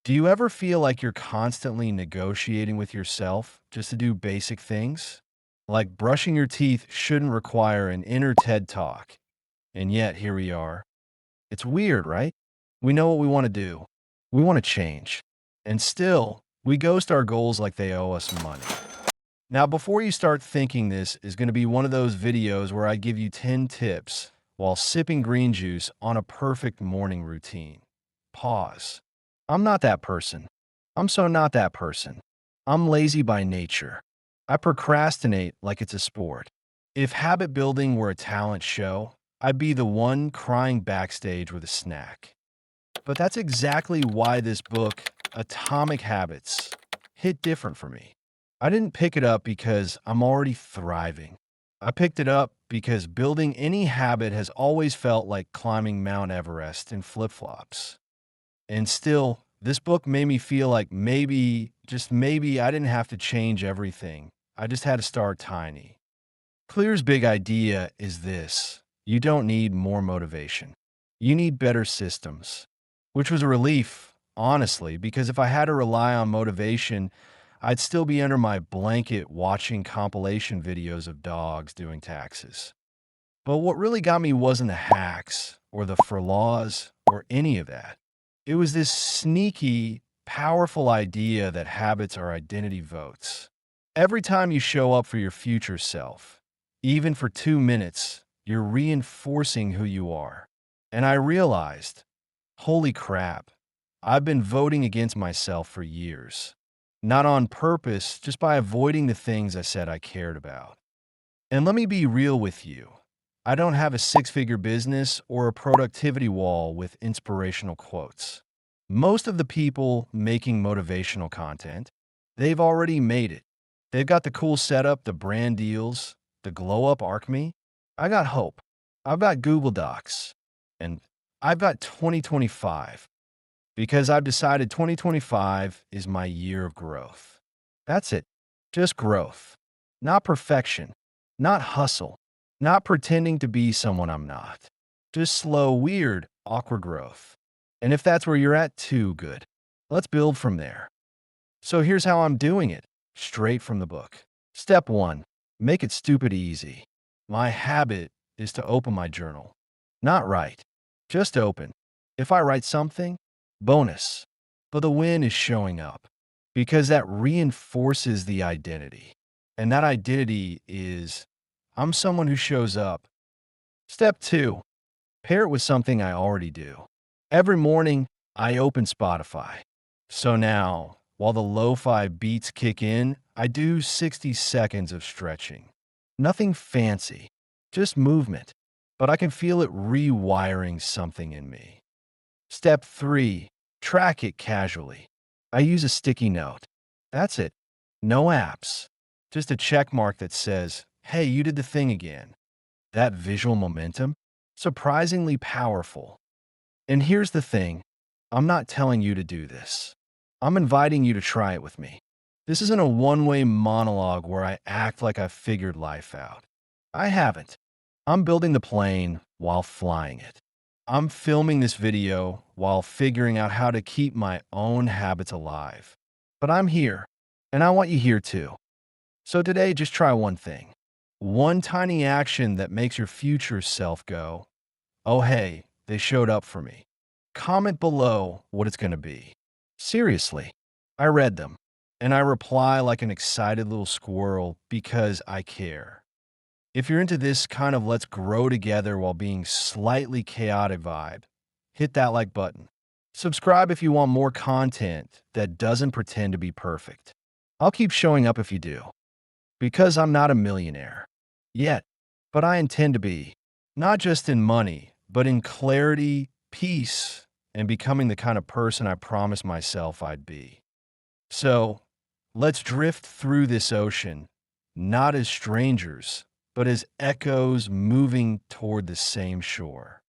Do you ever feel like you're constantly negotiating with yourself just to do basic things? Like brushing your teeth shouldn't require an inner TED talk. And yet, here we are. It's weird, right? We know what we want to do. We want to change. And still, we ghost our goals like they owe us money. Now, before you start thinking this is going to be one of those videos where I give you 10 tips while sipping green juice on a perfect morning routine. Pause. I'm not that person. I'm so not that person. I'm lazy by nature. I procrastinate like it's a sport. If habit building were a talent show, I'd be the one crying backstage with a snack. But that's exactly why this book, Atomic Habits, hit different for me. I didn't pick it up because I'm already thriving. I picked it up because building any habit has always felt like climbing Mount Everest in flip flops. And still, this book made me feel like maybe, just maybe, I didn't have to change everything. I just had to start tiny. Clear's big idea is this: you don't need more motivation. You need better systems, which was a relief, honestly, because if I had to rely on motivation, I'd still be under my blanket watching compilation videos of dogs doing taxes. But what really got me wasn't the hacks or the for laws or any of that. It was this sneaky, powerful idea that habits are identity votes. Every time you show up for your future self, even for 2 minutes, you're reinforcing who you are. And I realized, holy crap, I've been voting against myself for years. Not on purpose, just by avoiding the things I said I cared about. And let me be real with you. I don't have a six-figure business or a productivity wall with inspirational quotes. Most of the people making motivational content, they've already made it. They've got the cool setup, the brand deals, the glow-up arc me. I got hope. I've got Google Docs. And I've got 2025 because I've decided 2025 is my year of growth. That's it. Just growth. Not perfection. Not hustle. Not pretending to be someone I'm not. Just slow, weird, awkward growth. And if that's where you're at, too, good. Let's build from there. So here's how I'm doing it, straight from the book. Step 1, make it stupid easy. My habit is to open my journal. Not write, just open. If I write something, bonus. But the win is showing up because that reinforces the identity. And that identity is, I'm someone who shows up. Step 2, pair it with something I already do. Every morning, I open Spotify. So now, while the lo-fi beats kick in, I do 60 seconds of stretching. Nothing fancy, just movement. But I can feel it rewiring something in me. Step 3, track it casually. I use a sticky note. That's it. No apps. Just a check mark that says, hey, you did the thing again. That visual momentum? Surprisingly powerful. And here's the thing. I'm not telling you to do this. I'm inviting you to try it with me. This isn't a one-way monologue where I act like I've figured life out. I haven't. I'm building the plane while flying it. I'm filming this video while figuring out how to keep my own habits alive. But I'm here, and I want you here too. So today, just try one thing. One tiny action that makes your future self go, oh hey, they showed up for me. Comment below what it's going to be. Seriously, I read them, and I reply like an excited little squirrel because I care. If you're into this kind of let's grow together while being slightly chaotic vibe, hit that like button. Subscribe if you want more content that doesn't pretend to be perfect. I'll keep showing up if you do. Because I'm not a millionaire. Yet. But I intend to be. Not just in money, but in clarity, peace, and becoming the kind of person I promised myself I'd be. So, let's drift through this ocean, not as strangers, but as echoes moving toward the same shore.